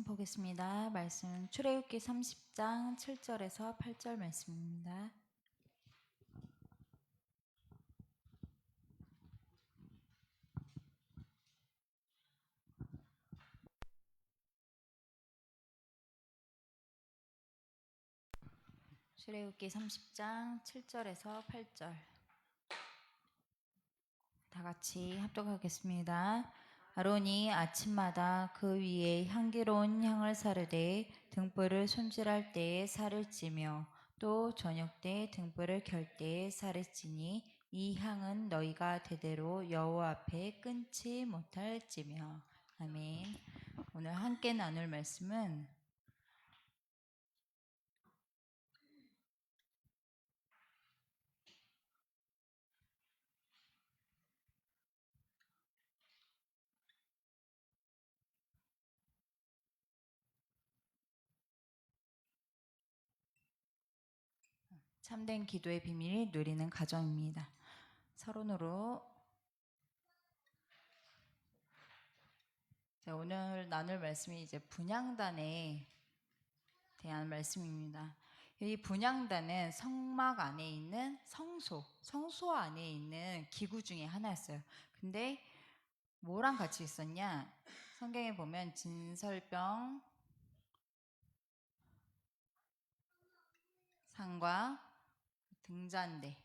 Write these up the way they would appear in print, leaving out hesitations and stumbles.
보겠습니다. 말씀 출애굽기 30장 7절에서 8절 말씀입니다. 출애굽기 30장 7절에서 8절 다 같이 합독하겠습니다. 아론이 아침마다 그 위에 향기로운 향을 사르되 등불을 손질할 때에 살을 찌며 또 저녁 때 등불을 켤 때에 살을 찌니 이 향은 너희가 대대로 여호와 앞에 끊지 못할지며. 아멘. 오늘 함께 나눌 말씀은 참된 기도의 비밀을 누리는 가정입니다. 서론으로 오늘 나눌 말씀이 이제 분향단에 대한 말씀입니다. 이 분향단은 성막 안에 있는 성소 안에 있는 기구 중에 하나였어요. 근데 뭐랑 같이 있었냐? 성경에 보면 진설병 상과 등잔대,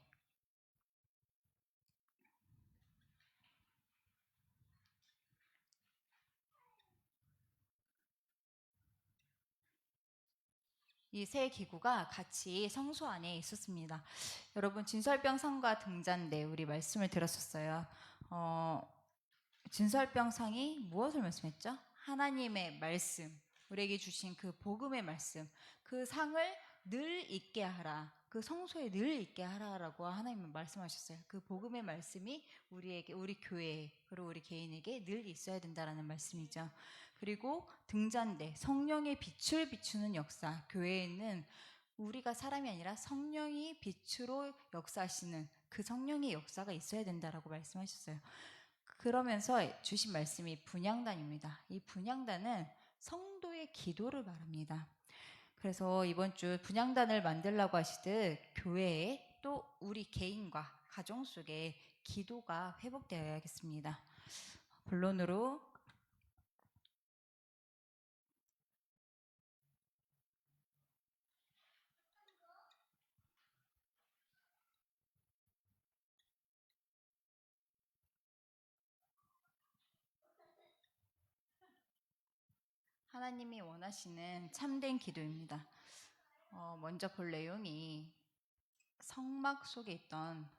이 세 기구가 같이 성소 안에 있었습니다. 여러분, 진설병 상과 등잔대 우리 말씀을 들었었어요. 진설병 상이 무엇을 말씀했죠? 하나님의 말씀, 우리에게 주신 그 복음의 말씀, 그 상을 늘 있게 하라, 그 성소에 늘 있게 하라라고 하나님은 말씀하셨어요. 그 복음의 말씀이 우리에게, 우리 교회에, 그리고 우리 개인에게 늘 있어야 된다라는 말씀이죠. 그리고 등잔대, 성령의 빛을 비추는 역사. 교회에는 우리가 사람이 아니라 성령이 빛으로 역사하시는 그 성령의 역사가 있어야 된다라고 말씀하셨어요. 그러면서 주신 말씀이 분향단입니다. 이 분향단은 성도의 기도를 말합니다. 그래서 이번 주 분향단을 만들라고 하시듯 교회에 또 우리 개인과 가정 속에 기도가 회복되어야겠습니다. 본론으로 하나님이 원하시는 참된 기도입니다. 먼저 볼 내용이 성막 속에 있던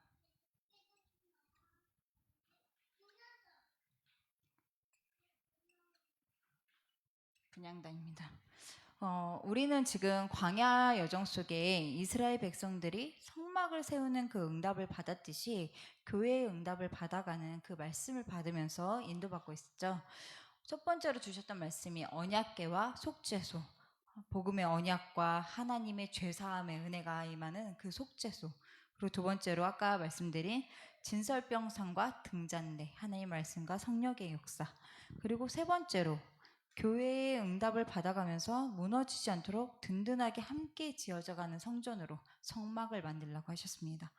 분향단입니다. 우리는 지금 광야 여정 속에 이스라엘 백성들이 성막을 세우는 그 응답을 받았듯이 교회의 응답을 받아가는 그 말씀을 받으면서 인도받고 있었죠. 첫 번째로 주셨던 말씀이 언약궤와 속죄소, 복음의 언약과 하나님의 죄사함의 은혜가 임하는 그 속죄소. 그리고 두 번째로 아까 말씀드린 진설병상과 등잔대, 하나님의 말씀과 성령의 역사. 그리고 세 번째로 교회의 응답을 받아가면서 무너지지 않도록 든든하게 함께 지어져가는 성전으로 성막을 만들라고 하셨습니다.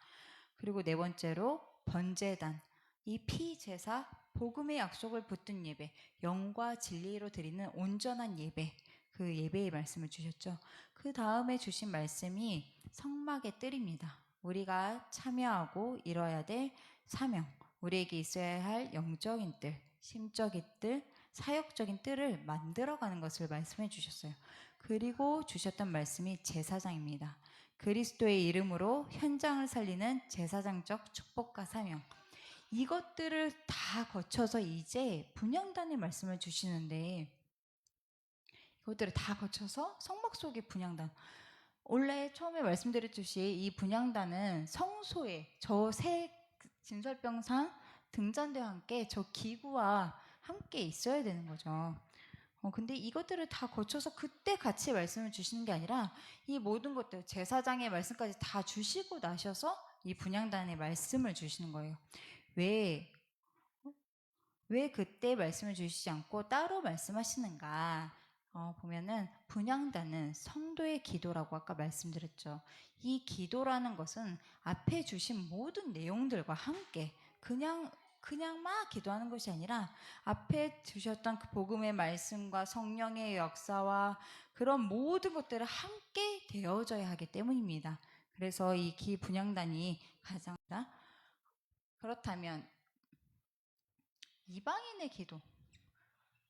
그리고 네 번째로 번제단, 이 피제사, 복음의 약속을 붙든 예배, 영과 진리로 드리는 온전한 예배, 그 예배의 말씀을 주셨죠. 그 다음에 주신 말씀이 성막의 뜰입니다. 우리가 참여하고 이뤄야 될 사명, 우리에게 있어야 할 영적인 뜰, 심적인 뜰, 사역적인 뜰을 만들어가는 것을 말씀해 주셨어요. 그리고 주셨던 말씀이 제사장입니다. 그리스도의 이름으로 현장을 살리는 제사장적 축복과 사명. 이것들을 다 거쳐서 이제 분향단의 말씀을 주시는데, 이것들을 다 거쳐서 성막 속의 분향단. 원래 처음에 말씀드렸듯이 이 분향단은 성소에 저 새 진설병상 등잔대와 함께 저 기구와 함께 있어야 되는 거죠. 근데 이것들을 다 거쳐서 그때 같이 말씀을 주시는 게 아니라 이 모든 것들, 제사장의 말씀까지 다 주시고 나셔서 이 분향단의 말씀을 주시는 거예요. 왜 그때 말씀을 주시지 않고 따로 말씀하시는가? 보면은 분향단은 성도의 기도라고 아까 말씀드렸죠. 이 기도라는 것은 앞에 주신 모든 내용들과 함께 그냥 막 기도하는 것이 아니라 앞에 주셨던 그 복음의 말씀과 성령의 역사와 그런 모든 것들을 함께 되어져야 하기 때문입니다. 그래서 이 기분향단이 가장 그렇다면 이방인의 기도,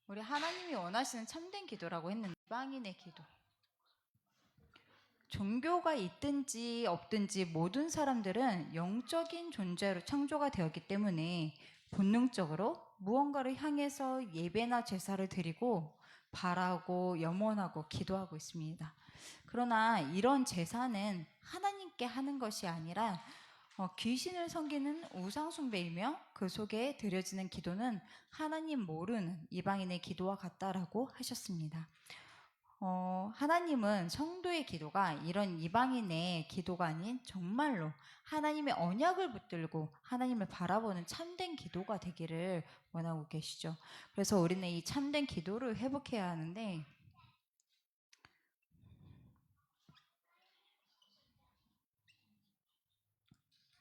우리 하나님이 원하시는 참된 기도라고 했는데 이방인의 기도, 종교가 있든지 없든지 모든 사람들은 영적인 존재로 창조가 되었기 때문에 본능적으로 무언가를 향해서 예배나 제사를 드리고 바라고 염원하고 기도하고 있습니다. 그러나 이런 제사는 하나님께 하는 것이 아니라 귀신을 섬기는 우상숭배이며 그 속에 드려지는 기도는 하나님 모르는 이방인의 기도와 같다라고 하셨습니다. 하나님은 성도의 기도가 이런 이방인의 기도가 아닌 정말로 하나님의 언약을 붙들고 하나님을 바라보는 참된 기도가 되기를 원하고 계시죠. 그래서 우리는 이 참된 기도를 회복해야 하는데,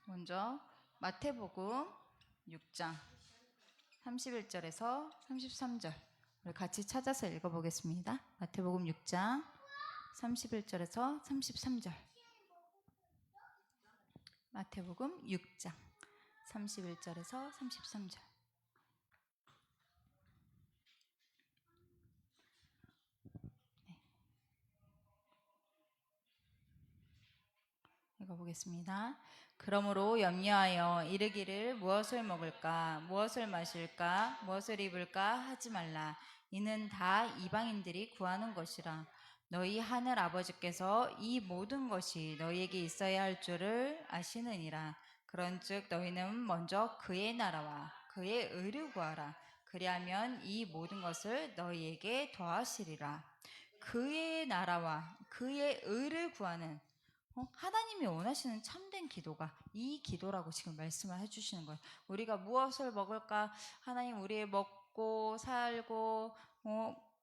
먼저 마태복음 6장 31절에서 33절 우리 같이 찾아서 읽어보겠습니다. 마태복음 6장 31절에서 33절. 마태복음 6장 31절에서 33절. 읽어보겠습니다. 그러므로 염려하여 이르기를 무엇을 먹을까, 무엇을 마실까, 무엇을 입을까 하지 말라. 이는 다 이방인들이 구하는 것이라. 너희 하늘 아버지께서 이 모든 것이 너희에게 있어야 할 줄을 아시느니라. 그런즉 너희는 먼저 그의 나라와 그의 의를 구하라. 그리하면 이 모든 것을 너희에게 더하시리라. 그의 나라와 그의 의를 구하는 하나님이 원하시는 참된 기도가 이 기도라고 지금 말씀을 해주시는 거예요. 우리가 무엇을 먹을까? 하나님 우리의 먹고 살고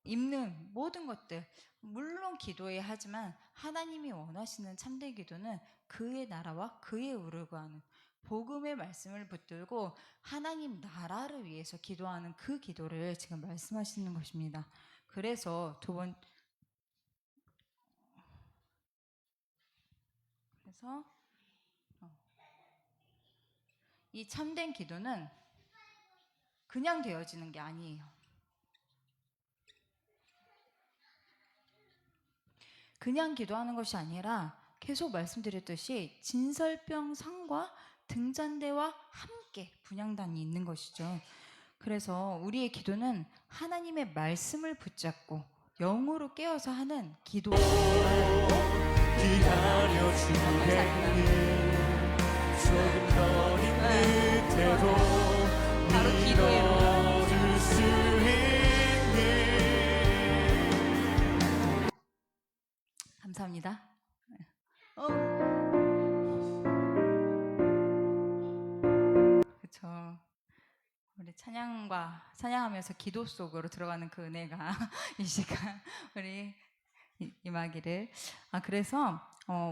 입는 모든 것들 물론 기도해야 하지만 하나님이 원하시는 참된 기도는 그의 나라와 그의 의를 구하는 복음의 말씀을 붙들고 하나님 나라를 위해서 기도하는 그 기도를 지금 말씀하시는 것입니다. 그래서 그래서 이 참된 기도는 그냥 되어지는 게 아니에요. 그냥 기도하는 것이 아니라 계속 말씀드렸듯이 진설병상과 등잔대와 함께 분향단이 있는 것이죠. 그래서 우리의 기도는 하나님의 말씀을 붙잡고 영으로 깨어서 하는 기도가 기다려 주겠네. 조금 더 힘든 대로 바로 기도의 수 있는. 감사합니다. 그렇죠. 우리 찬양하면서 기도 속으로 들어가는 그 은혜가 이 시간 우리 임하기를. 그래서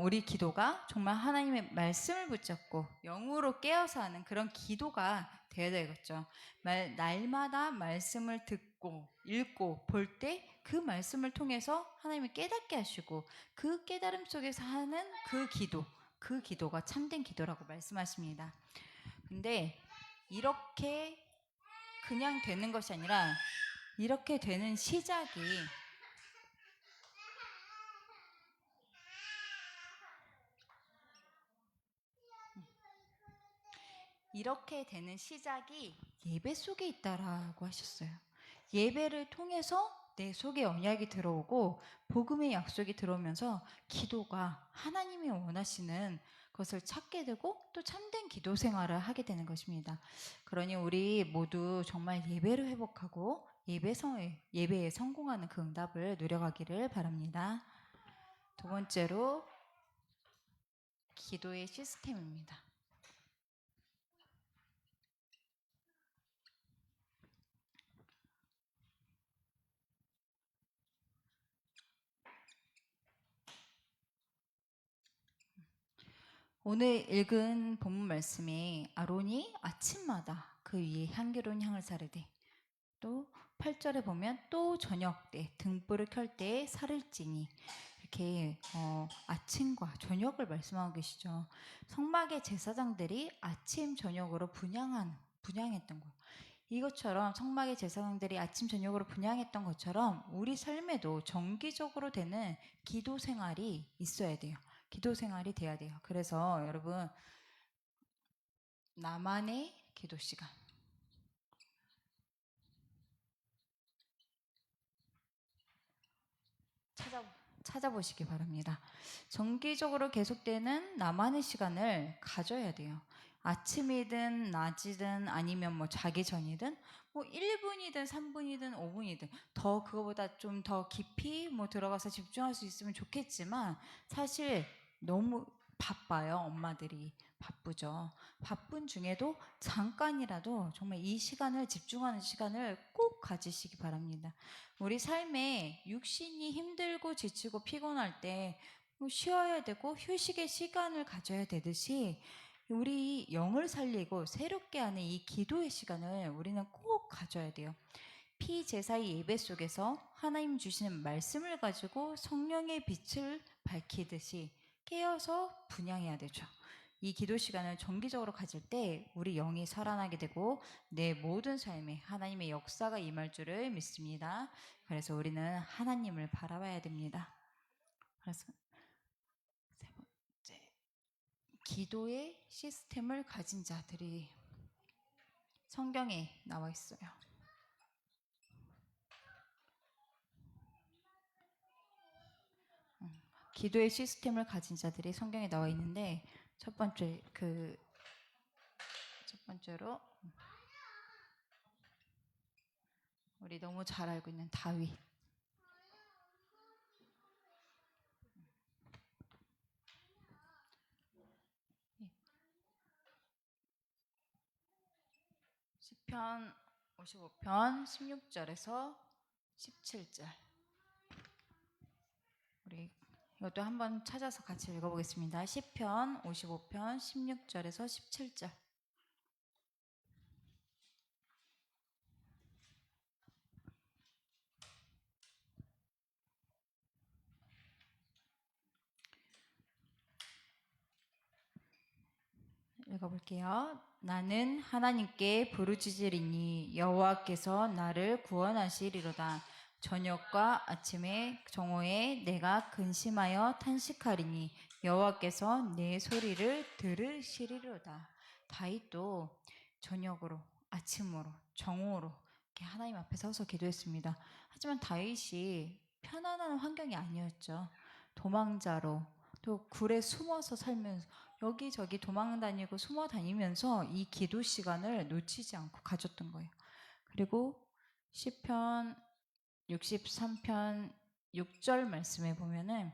우리 기도가 정말 하나님의 말씀을 붙잡고 영으로 깨어서 하는 그런 기도가 되어야 되겠죠. 날마다 말씀을 듣고 읽고 볼 때 그 말씀을 통해서 하나님이 깨닫게 하시고 그 깨달음 속에서 하는 그 기도가 참된 기도라고 말씀하십니다. 근데 이렇게 그냥 되는 것이 아니라 이렇게 되는 시작이 예배 속에 있다라고 하셨어요. 예배를 통해서 내 속에 언약이 들어오고 복음의 약속이 들어오면서 기도가 하나님이 원하시는 것을 찾게 되고 또 참된 기도 생활을 하게 되는 것입니다. 그러니 우리 모두 정말 예배를 회복하고 예배에 성공하는 그 응답을 누려가기를 바랍니다. 두 번째로 기도의 시스템입니다. 오늘 읽은 본문 말씀에 아론이 아침마다 그 위에 향기로운 향을 사르되, 또 8절에 보면 또 저녁 때 등불을 켤 때에 살을지니, 이렇게 아침과 저녁을 말씀하고 계시죠. 성막의 제사장들이 아침 저녁으로 분향했던 거예요. 이것처럼 성막의 제사장들이 아침 저녁으로 분향했던 것처럼 우리 삶에도 정기적으로 되는 기도 생활이 있어야 돼요. 기도 생활이 돼야 돼요. 그래서 여러분, 나만의 기도 시간 찾아보시기 바랍니다. 정기적으로 계속되는 나만의 시간을 가져야 돼요. 아침이든 낮이든 아니면 뭐 자기 전이든 뭐 1분이든 3분이든 5분이든 더 그거보다 좀 더 깊이 뭐 들어가서 집중할 수 있으면 좋겠지만, 사실 너무 바빠요. 엄마들이 바쁘죠. 바쁜 중에도 잠깐이라도 정말 이 시간을, 집중하는 시간을 꼭 가지시기 바랍니다. 우리 삶에 육신이 힘들고 지치고 피곤할 때 쉬어야 되고 휴식의 시간을 가져야 되듯이, 우리 영을 살리고 새롭게 하는 이 기도의 시간을 우리는 꼭 가져야 돼요. 피제사의 예배 속에서 하나님 주시는 말씀을 가지고 성령의 빛을 밝히듯이 깨어서 분향해야 되죠. 이 기도 시간을 정기적으로 가질 때 우리 영이 살아나게 되고 내 모든 삶에 하나님의 역사가 임할 줄을 믿습니다. 그래서 우리는 하나님을 바라봐야 됩니다. 그래서 세 번째, 기도의 시스템을 가진 자들이 성경에 나와 있어요. 기도의 시스템을 가진 자들이 성경에 나와 있는데, 첫 번째로 우리 너무 잘 알고 있는 다윗. 시편 55편 16절에서 17절. 우리 이것도 한번 찾아서 같이 읽어보겠습니다. 시편 55편 16절에서 17절. 읽어볼게요. 나는 하나님께 부르짖으리니 여호와께서 나를 구원하시리로다. 저녁과 아침에 정오에 내가 근심하여 탄식하리니 여호와께서 내 소리를 들으시리로다. 다윗도 저녁으로, 아침으로, 정오로 이렇게 하나님 앞에 서서 기도했습니다. 하지만 다윗이 편안한 환경이 아니었죠. 도망자로, 또 굴에 숨어서 살면서 여기저기 도망 다니고 숨어 다니면서 이 기도 시간을 놓치지 않고 가졌던 거예요. 그리고 시편 63편 6절 말씀에 보면은,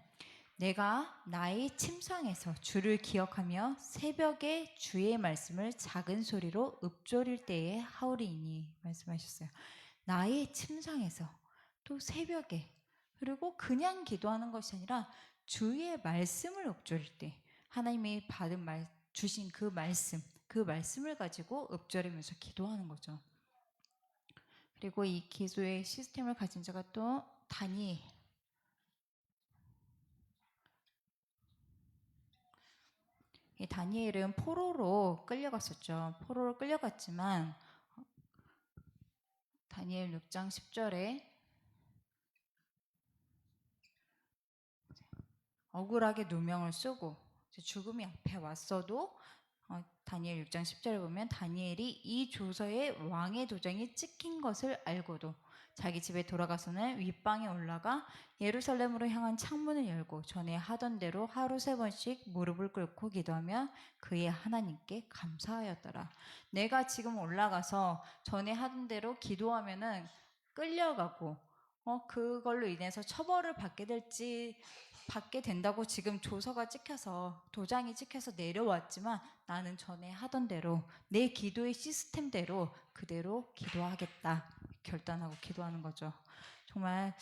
내가 나의 침상에서 주를 기억하며 새벽에 주의 말씀을 작은 소리로 읊조릴 때에 하오리니 말씀하셨어요. 나의 침상에서, 또 새벽에, 그리고 그냥 기도하는 것이 아니라 주의 말씀을 읊조릴 때, 하나님이 주신 그 말씀을 가지고 읊조리면서 기도하는 거죠. 그리고 이 기도의 시스템을 가진 자가 또 다니엘. 이 다니엘은 포로로 끌려갔었죠. 포로로 끌려갔지만 다니엘 6장 10절에 억울하게 누명을 쓰고 죽음이 앞에 왔어도, 다니엘 6장 10절에 보면 다니엘이 이 조서에 왕의 도장이 찍힌 것을 알고도 자기 집에 돌아가서는 윗방에 올라가 예루살렘으로 향한 창문을 열고 전에 하던 대로 하루 3번씩 무릎을 꿇고 기도하며 그의 하나님께 감사하였더라. 내가 지금 올라가서 전에 하던 대로 기도하면은 끌려가고 그걸로 인해서 처벌을 받게 된다고 지금 조서가 찍혀서, 도장이 찍혀서 내려왔지만 나는 전에 하던 대로 내 기도의 시스템대로 그대로 기도하겠다 결단하고 기도하는 거죠. 정말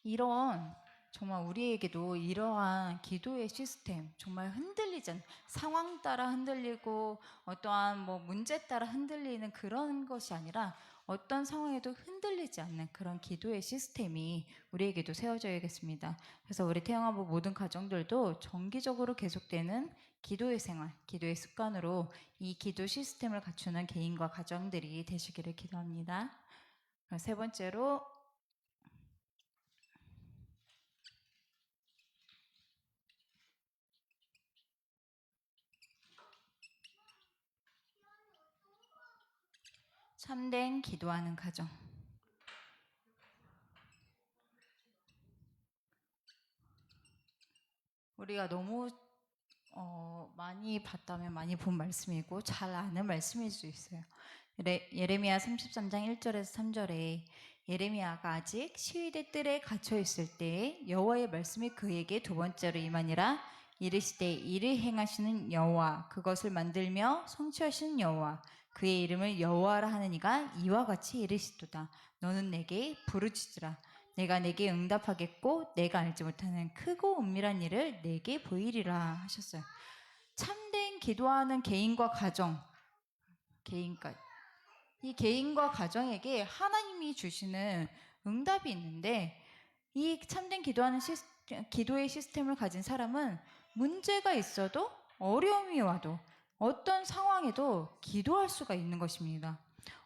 이런 정말 우리에게도 이러한 기도의 시스템 정말 흔들리지 않는 상황 따라 흔들리고 어떠한 뭐 문제 따라 흔들리는 그런 것이 아니라 어떤 상황에도 흔들리지 않는 그런 기도의 시스템이 우리에게도 세워져야겠습니다. 그래서 우리 태영아부 모든 가정들도 정기적으로 계속되는 기도의 생활, 기도의 습관으로 이 기도 시스템을 갖추는 개인과 가정들이 되시기를 기도합니다. 세 번째로 참된 기도하는 가정. 우리가 너무 많이 봤다면 많이 본 말씀이고 잘 아는 말씀일 수 있어요. 예레미야 33장 1절에서 3절에 예레미야가 아직 시위대 뜰에 갇혀 있을 때에 여호와의 말씀이 그에게 두 번째로 임하니라. 이르시되 이를 행하시는 여호와, 그것을 만들며 성취하시는 여호와, 그의 이름을 여호와라 하느니가 이와 같이 이르시도다. 너는 내게 부르짖으라. 내가 내게 응답하겠고 내가 알지 못하는 크고 은밀한 일을 내게 보이리라 하셨어요. 참된 기도하는 개인과 가정, 이 개인과 가정에게 하나님이 주시는 응답이 있는데, 이 참된 기도의 시스템을 가진 사람은 문제가 있어도 어려움이 와도 어떤 상황에도 기도할 수가 있는 것입니다.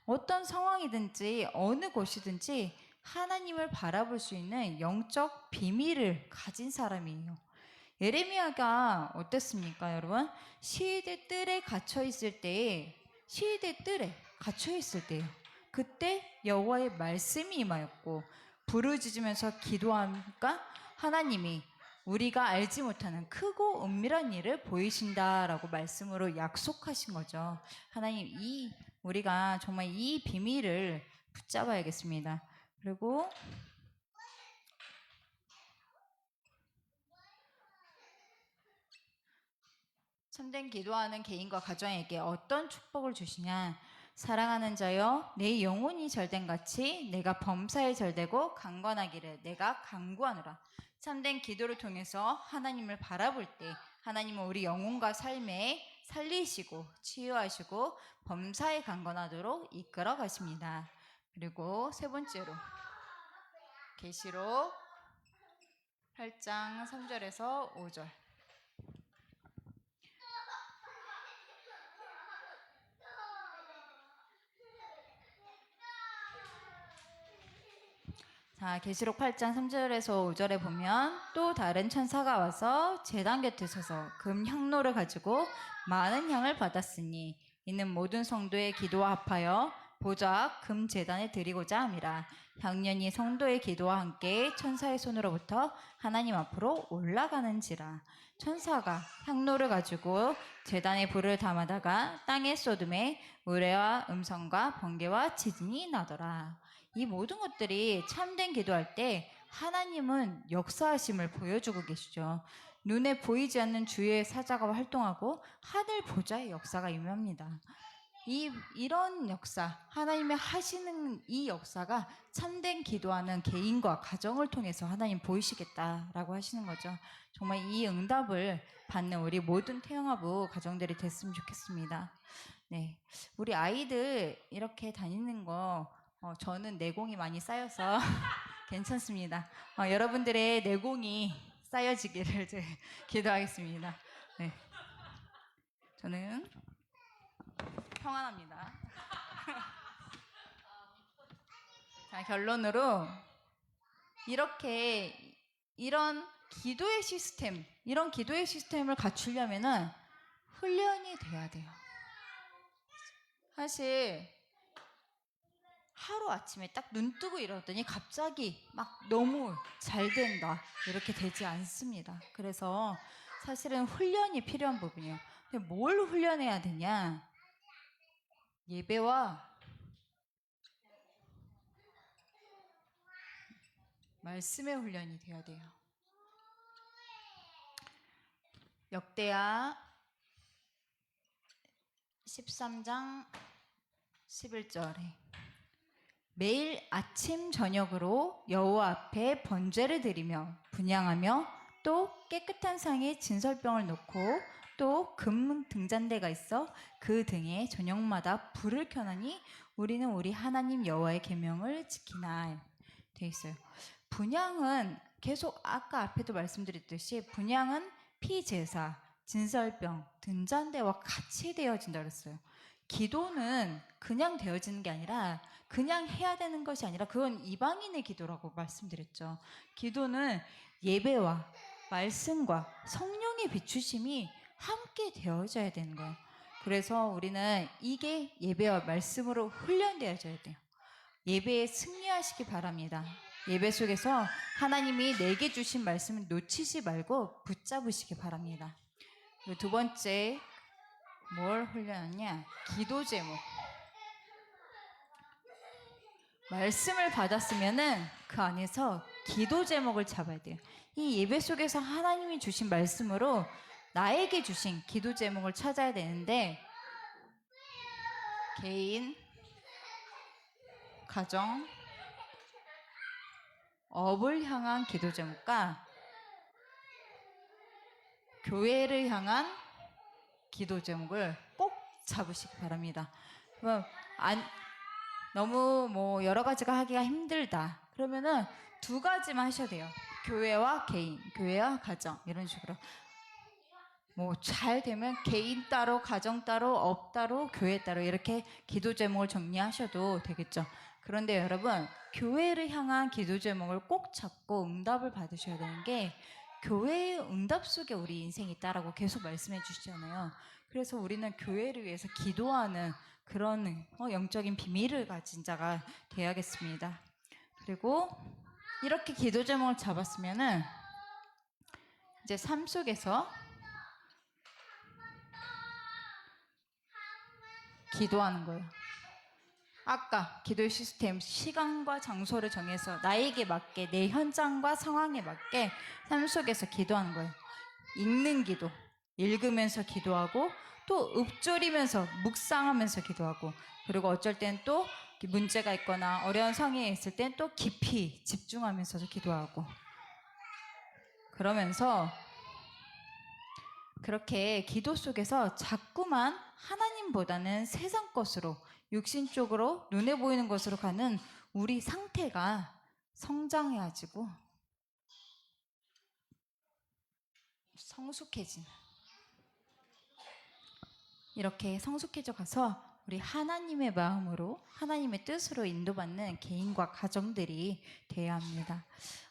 어떤 상황이든지 어느 곳이든지 하나님을 바라볼 수 있는 영적 비밀을 가진 사람이에요. 예레미야가 어땠습니까, 여러분? 시위대 뜰에 갇혀 있을 때에 그때 여호와의 말씀이 임하였고 부르짖으면서 기도하니까 하나님이 우리가 알지 못하는 크고 은밀한 일을 보이신다라고 말씀으로 약속하신 거죠. 하나님, 우리가 정말 이 비밀을 붙잡아야겠습니다. 그리고 참된 기도하는 개인과 가정에게 어떤 축복을 주시냐? 사랑하는 자여, 내 영혼이 절된 같이 내가 범사에 절되고 강건하기를 내가 간구하노라. 참된 기도를 통해서 하나님을 바라볼 때 하나님은 우리 영혼과 삶에 살리시고 치유하시고 범사에 강건하도록 이끌어 가십니다. 그리고 세 번째로 계시록 8장 3절에서 5절. 자, 계시록 8장 3절에서 5절에 보면 또 다른 천사가 와서 제단 곁에 서서 금 향로를 가지고 많은 향을 받았으니 이는 모든 성도의 기도와 합하여 보좌 앞 금 제단에 드리고자 함이라. 향년이 성도의 기도와 함께 천사의 손으로부터 하나님 앞으로 올라가는지라. 천사가 향로를 가지고 제단에 불을 담아다가 땅에 쏟음에 우레와 음성과 번개와 지진이 나더라. 이 모든 것들이 참된 기도할 때 하나님은 역사하심을 보여주고 계시죠. 눈에 보이지 않는 주의 사자가 활동하고 하늘 보좌의 역사가 임합니다. 이런 역사, 하나님의 하시는 이 역사가 참된 기도하는 개인과 가정을 통해서 하나님 보이시겠다라고 하시는 거죠. 정말 이 응답을 받는 우리 모든 태영아부 가정들이 됐으면 좋겠습니다. 네, 우리 아이들 이렇게 다니는 거 저는 내공이 많이 쌓여서 괜찮습니다. 여러분들의 내공이 쌓여지기를 기도하겠습니다. 네, 저는 평안합니다. 자, 결론으로 이런 기도의 시스템을 갖추려면은 훈련이 돼야 돼요. 사실 하루 아침에 딱 눈 뜨고 일어났더니 갑자기 막 너무 잘 된다 이렇게 되지 않습니다. 그래서 사실은 훈련이 필요한 부분이에요. 근데 뭘 훈련해야 되냐? 예배와 말씀의 훈련이 돼야 돼요. 역대하 13장 11절에 매일 아침 저녁으로 여호와 앞에 번제를 드리며 분향하며 또 깨끗한 상에 진설병을 놓고 또 금 등잔대가 있어 그 등에 저녁마다 불을 켜나니 우리는 우리 하나님 여호와의 계명을 지키나 돼 있어요. 분향은 계속 아까 앞에도 말씀드렸듯이 분향은 피제사, 진설병, 등잔대와 같이 되어진다 그랬어요. 기도는 그냥 되어지는 게 아니라 그냥 해야 되는 것이 아니라 그건 이방인의 기도라고 말씀드렸죠. 기도는 예배와 말씀과 성령의 비추심이 함께 되어져야 되는 거예요. 그래서 우리는 이게 예배와 말씀으로 훈련되어져야 돼요. 예배에 승리하시기 바랍니다. 예배 속에서 하나님이 내게 주신 말씀을 놓치지 말고 붙잡으시기 바랍니다. 그리고 두 번째 뭘 훈련하냐? 기도 제목. 말씀을 받았으면은 그 안에서 기도 제목을 잡아야 돼요. 이 예배 속에서 하나님이 주신 말씀으로 나에게 주신 기도 제목을 찾아야 되는데 개인, 가정, 업을 향한 기도 제목과 교회를 향한 기도 제목을 꼭 잡으시기 바랍니다. 그럼 너무 뭐 여러 가지가 하기가 힘들다. 그러면은 두 가지만 하셔도 돼요. 교회와 개인, 교회와 가정 이런 식으로. 뭐 잘 되면 개인 따로, 가정 따로, 업 따로, 교회 따로 이렇게 기도 제목을 정리하셔도 되겠죠. 그런데 여러분, 교회를 향한 기도 제목을 꼭 잡고 응답을 받으셔야 되는 게 교회의 응답 속에 우리 인생이 있다라고 계속 말씀해 주시잖아요. 그래서 우리는 교회를 위해서 기도하는 그런 영적인 비밀을 가진 자가 되어야겠습니다. 그리고 이렇게 기도 제목을 잡았으면은 이제 삶 속에서 기도하는 거예요. 아까 기도의 시스템 시간과 장소를 정해서 나에게 맞게 내 현장과 상황에 맞게 삶 속에서 기도하는 거예요. 읽는 기도, 읽으면서 기도하고 또 읊조리면서 묵상하면서 기도하고 그리고 어쩔 땐 또 문제가 있거나 어려운 상황에 있을 땐 또 깊이 집중하면서도 기도하고 그러면서 그렇게 기도 속에서 자꾸만 하나님보다는 세상 것으로 육신 쪽으로 눈에 보이는 것으로 가는 우리 상태가 성장해가지고 성숙해진 이렇게 성숙해져 가서 우리 하나님의 마음으로 하나님의 뜻으로 인도받는 개인과 가정들이 되어야 합니다.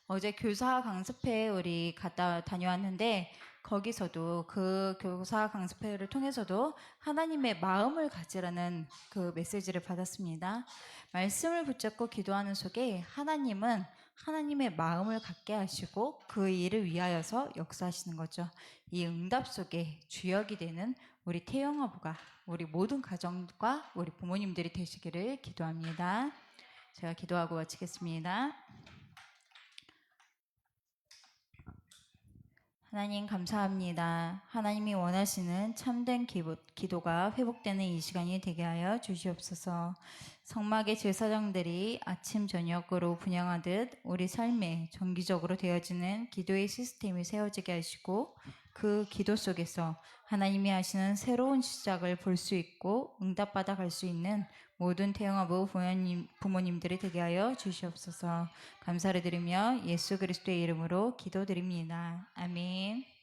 어제 교사 강습회 우리 갔다 다녀왔는데 거기서도 그 교사 강습회를 통해서도 하나님의 마음을 가지라는 그 메시지를 받았습니다. 말씀을 붙잡고 기도하는 속에 하나님은 하나님의 마음을 갖게 하시고 그 일을 위하여서 역사하시는 거죠. 이 응답 속에 주역이 되는 우리 태영아부가 우리 모든 가정과 우리 부모님들이 되시기를 기도합니다. 제가 기도하고 마치겠습니다. 하나님 감사합니다. 하나님이 원하시는 참된 기도가 회복되는 이 시간이 되게 하여 주시옵소서. 성막의 제사장들이 아침 저녁으로 분향하듯 우리 삶에 정기적으로 되어지는 기도의 시스템이 세워지게 하시고 그 기도 속에서 하나님이 하시는 새로운 시작을 볼 수 있고 응답받아 갈 수 있는 모든 태영아부 부모님들이 되게 하여 주시옵소서. 감사를 드리며 예수 그리스도의 이름으로 기도드립니다. 아멘.